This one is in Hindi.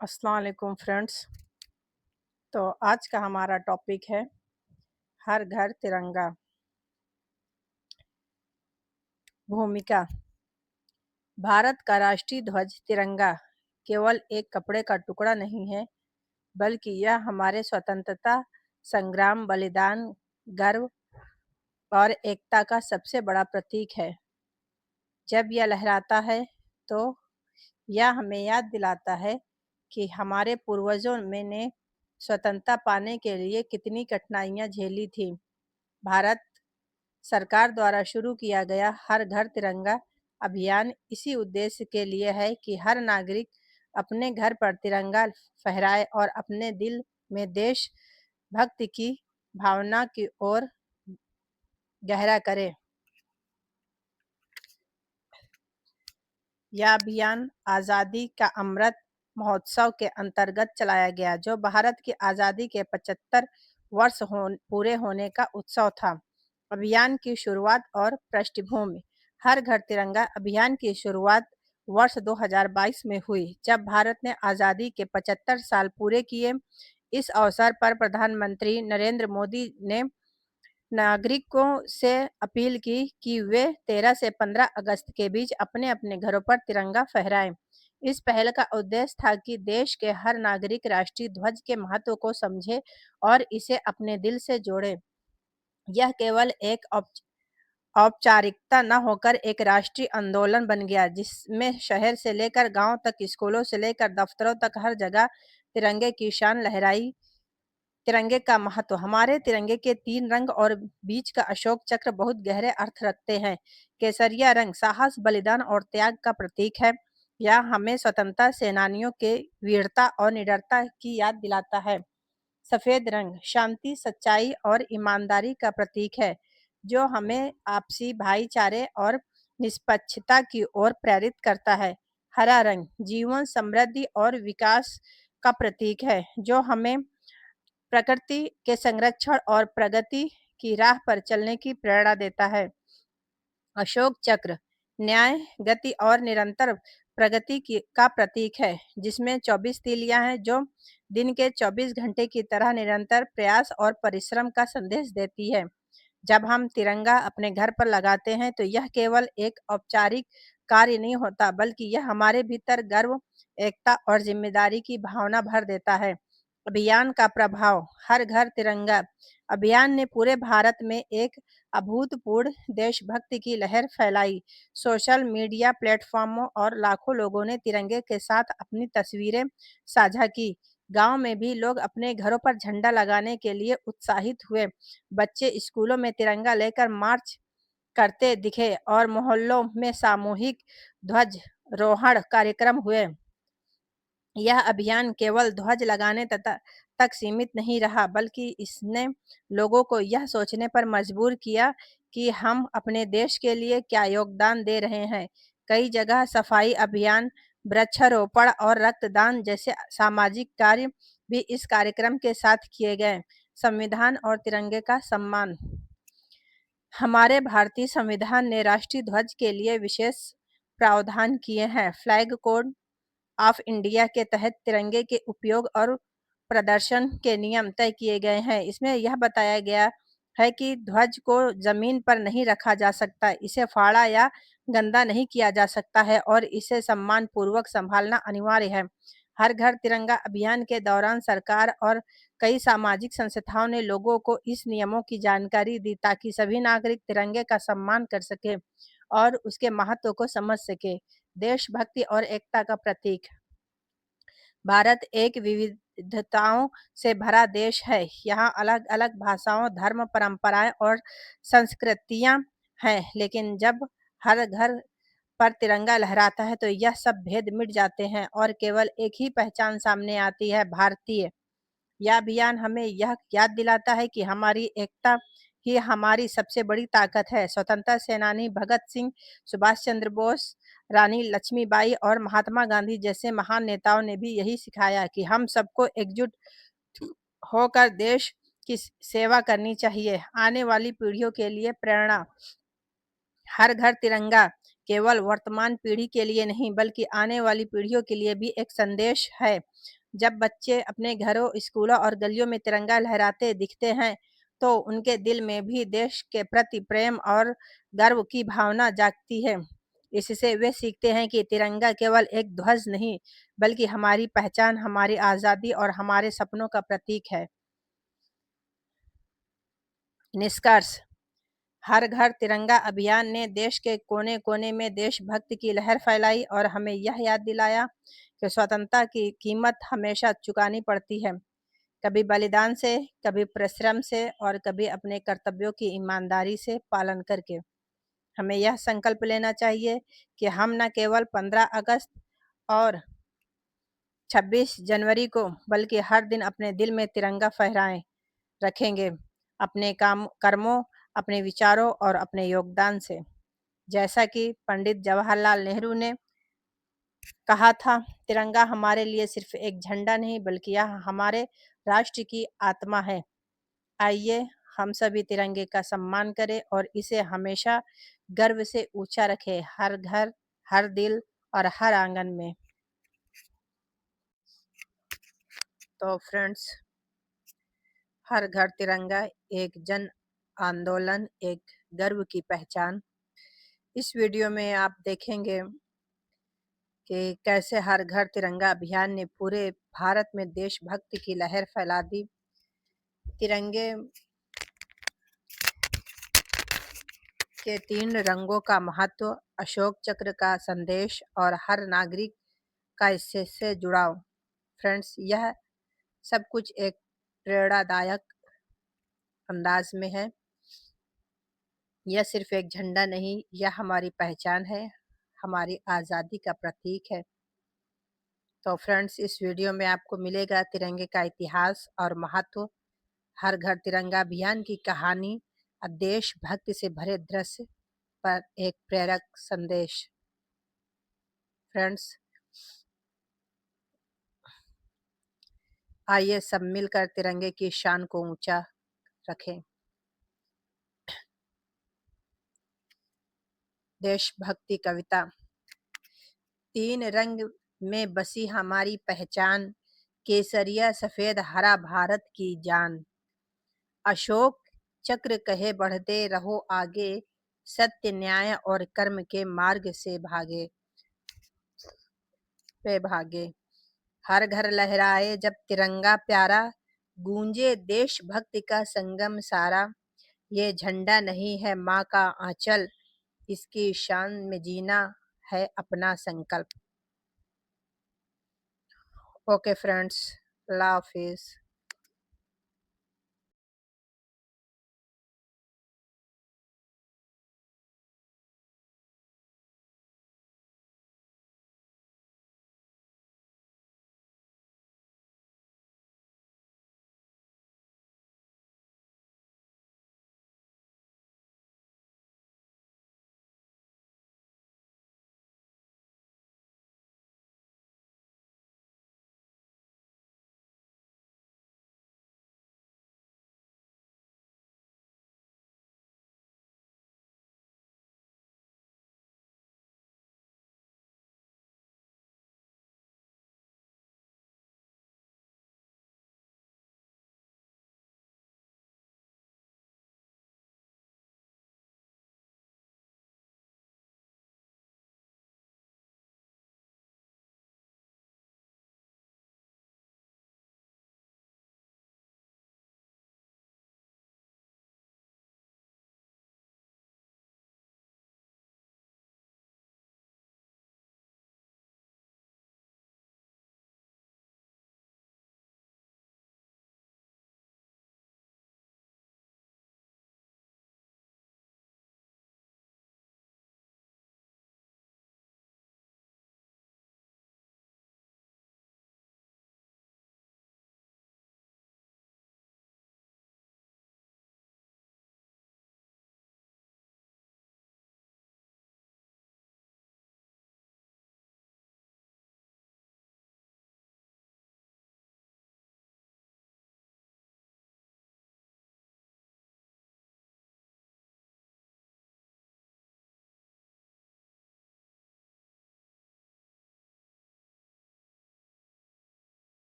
अस्सलाम वालेकुम फ्रेंड्स। तो आज का हमारा टॉपिक है हर घर तिरंगा। भूमिका। भारत का राष्ट्रीय ध्वज तिरंगा केवल एक कपड़े का टुकड़ा नहीं है, बल्कि यह हमारे स्वतंत्रता संग्राम, बलिदान, गर्व और एकता का सबसे बड़ा प्रतीक है। जब यह लहराता है तो यह हमें याद दिलाता है कि हमारे पूर्वजों में ने स्वतंत्रता पाने के लिए कितनी कठिनाइयां झेली थी। भारत सरकार द्वारा शुरू किया गया हर घर तिरंगा अभियान इसी उद्देश्य के लिए है कि हर नागरिक अपने घर पर तिरंगा फहराए और अपने दिल में देश भक्ति की भावना की ओर गहरा करे। यह अभियान आज़ादी का अमृत महोत्सव के अंतर्गत चलाया गया, जो भारत की आज़ादी के 75 वर्ष पूरे होने का उत्सव था। अभियान की शुरुआत और पृष्ठभूमि। हर घर तिरंगा अभियान की शुरुआत वर्ष 2022 में हुई, जब भारत ने आज़ादी के 75 साल पूरे किए। इस अवसर पर प्रधानमंत्री नरेंद्र मोदी ने नागरिकों से अपील की कि वे 13 से 15 अगस्त के बीच अपने अपने घरों पर तिरंगा फहराएं। इस पहल का उद्देश्य था कि देश के हर नागरिक राष्ट्रीय ध्वज के महत्व को समझे और इसे अपने दिल से जोड़े। यह केवल एक औपचारिकता न होकर एक राष्ट्रीय आंदोलन बन गया, जिसमें शहर से लेकर गांव तक, स्कूलों से लेकर दफ्तरों तक हर जगह तिरंगे की शान लहराई। तिरंगे का महत्व। हमारे तिरंगे के 3 रंग और बीच का अशोक चक्र बहुत गहरे अर्थ रखते हैं। केसरिया रंग साहस, बलिदान और त्याग का प्रतीक है। यह हमें स्वतंत्रता सेनानियों के वीरता और निडरता की याद दिलाता है। सफेद रंग शांति, सच्चाई और ईमानदारी का प्रतीक है, जो हमें आपसी भाईचारे और निष्पक्षता की ओर प्रेरित करता है। हरा रंग जीवन, समृद्धि और विकास का प्रतीक है, जो हमें प्रकृति के संरक्षण और प्रगति की राह पर चलने की प्रेरणा देता है। अशोक चक्र न्याय, गति और निरंतर प्रगति का प्रतीक है, जिसमें 24 तीलियां हैं, जो दिन के 24 घंटे की तरह निरंतर प्रयास और परिश्रम का संदेश देती है। जब हम तिरंगा अपने घर पर लगाते हैं तो यह केवल एक औपचारिक कार्य नहीं होता, बल्कि यह हमारे भीतर गर्व, एकता और जिम्मेदारी की भावना भर देता है। अभियान का प्रभाव। हर घर तिरंगा अभियान ने पूरे भारत में एक अभूतपूर्व देशभक्ति की लहर फैलाई। सोशल मीडिया प्लेटफॉर्मों और लाखों लोगों ने तिरंगे के साथ अपनी तस्वीरें साझा की। गांव में भी लोग अपने घरों पर झंडा लगाने के लिए उत्साहित हुए। बच्चे स्कूलों में तिरंगा लेकर मार्च करते दिखे और मोहल्लों में सामूहिक ध्वजारोहण कार्यक्रम हुए। यह अभियान केवल ध्वज लगाने तक सीमित नहीं रहा, बल्कि इसने लोगों को यह सोचने पर मजबूर किया कि हम अपने देश के लिए क्या योगदान दे रहे हैं। कई जगह सफाई अभियान, वृक्षारोपण और रक्तदान जैसे सामाजिक कार्य भी इस कार्यक्रम के साथ किए गए। संविधान और तिरंगे का सम्मान। हमारे भारतीय संविधान ने राष्ट्रीय ध्वज के लिए विशेष प्रावधान किए हैं। फ्लैग कोड ऑफ इंडिया के तहत तिरंगे के उपयोग और प्रदर्शन के नियम तय किए गए हैं। इसमें यह बताया गया है कि ध्वज को जमीन पर नहीं रखा जा सकता, इसे फाड़ा या गंदा नहीं किया जा सकता है और इसे सम्मान पूर्वक संभालना अनिवार्य है। हर घर तिरंगा अभियान के दौरान सरकार और कई सामाजिक संस्थाओं ने लोगों को इस नियमों की जानकारी दी, ताकि सभी नागरिक तिरंगे का सम्मान कर सके और उसके महत्व को समझ सके। देशभक्ति और एकता का प्रतीक। भारत एक विविधताओं से भरा देश है। यहाँ अलग अलग भाषाओं, धर्म, परंपराएं और संस्कृतियां हैं, लेकिन जब हर घर पर तिरंगा लहराता है तो यह सब भेद मिट जाते हैं और केवल एक ही पहचान सामने आती है, भारतीय। यह अभियान हमें यह याद दिलाता है कि हमारी एकता ही हमारी सबसे बड़ी ताकत है। स्वतंत्रता सेनानी भगत सिंह, सुभाष चंद्र बोस, रानी लक्ष्मीबाई और महात्मा गांधी जैसे महान नेताओं ने भी यही सिखाया कि हम सबको एकजुट होकर देश की सेवा करनी चाहिए। आने वाली पीढ़ियों के लिए प्रेरणा। हर घर तिरंगा केवल वर्तमान पीढ़ी के लिए नहीं बल्कि आने वाली पीढ़ियों के लिए भी एक संदेश है। जब बच्चे अपने घरों, स्कूलों और गलियों में तिरंगा लहराते दिखते हैं, तो उनके दिल में भी देश के प्रति प्रेम और गर्व की भावना जागती है। इससे वे सीखते हैं कि तिरंगा केवल एक ध्वज नहीं, बल्कि हमारी पहचान, हमारी आज़ादी और हमारे सपनों का प्रतीक है। निष्कर्ष: हर घर तिरंगा अभियान ने देश के कोने-कोने में देशभक्ति की लहर फैलाई और हमें यह याद दिलाया कि स्वतंत्रता की कीमत हमेशा चुकानी पड़ती है। कभी बलिदान से, कभी परिश्रम से और कभी अपने कर्तव्यों की ईमानदारी से पालन करके। हमें यह संकल्प लेना चाहिए कि हम न केवल 15 अगस्त और 26 जनवरी को, बल्कि हर दिन अपने दिल में तिरंगा फहराए रखेंगे, अपने कर्मों, अपने विचारों और अपने योगदान से। जैसा कि पंडित जवाहरलाल नेहरू ने कहा था, तिरंगा हमारे लिए सिर्फ एक झंडा नहीं बल्कि यह हमारे राष्ट्र की आत्मा है। आइए हम सभी तिरंगे का सम्मान करें और इसे हमेशा गर्व से ऊंचा रखें, हर घर, हर दिल और हर आंगन में। तो फ्रेंड्स, हर घर तिरंगा एक जन आंदोलन, एक गर्व की पहचान। इस वीडियो में आप देखेंगे कि कैसे हर घर तिरंगा अभियान ने पूरे भारत में देशभक्ति की लहर फैला दी। तिरंगे के 3 रंगों का महत्व, अशोक चक्र का संदेश और हर नागरिक का इससे जुड़ाव। फ्रेंड्स, यह सब कुछ एक प्रेरणादायक अंदाज में है। यह सिर्फ एक झंडा नहीं, यह हमारी पहचान है, हमारी आज़ादी का प्रतीक है। तो फ्रेंड्स, इस वीडियो में आपको मिलेगा तिरंगे का इतिहास और महत्व, हर घर तिरंगा अभियान की कहानी और देशभक्ति से भरे दृश्य पर एक प्रेरक संदेश। फ्रेंड्स, आइए सब मिलकर तिरंगे की शान को ऊंचा रखें। देशभक्ति कविता। 3 रंग में बसी हमारी पहचान, केसरिया सफेद हरा भारत की जान। अशोक चक्र कहे बढ़ते रहो आगे, सत्य न्याय और कर्म के मार्ग से भागे। हर घर लहराए जब तिरंगा प्यारा, गूंजे देशभक्ति का संगम सारा। ये झंडा नहीं है माँ का आंचल, इसकी शान में जीना है अपना संकल्प। ओके फ्रेंड्स, अल्लाह हाफिज।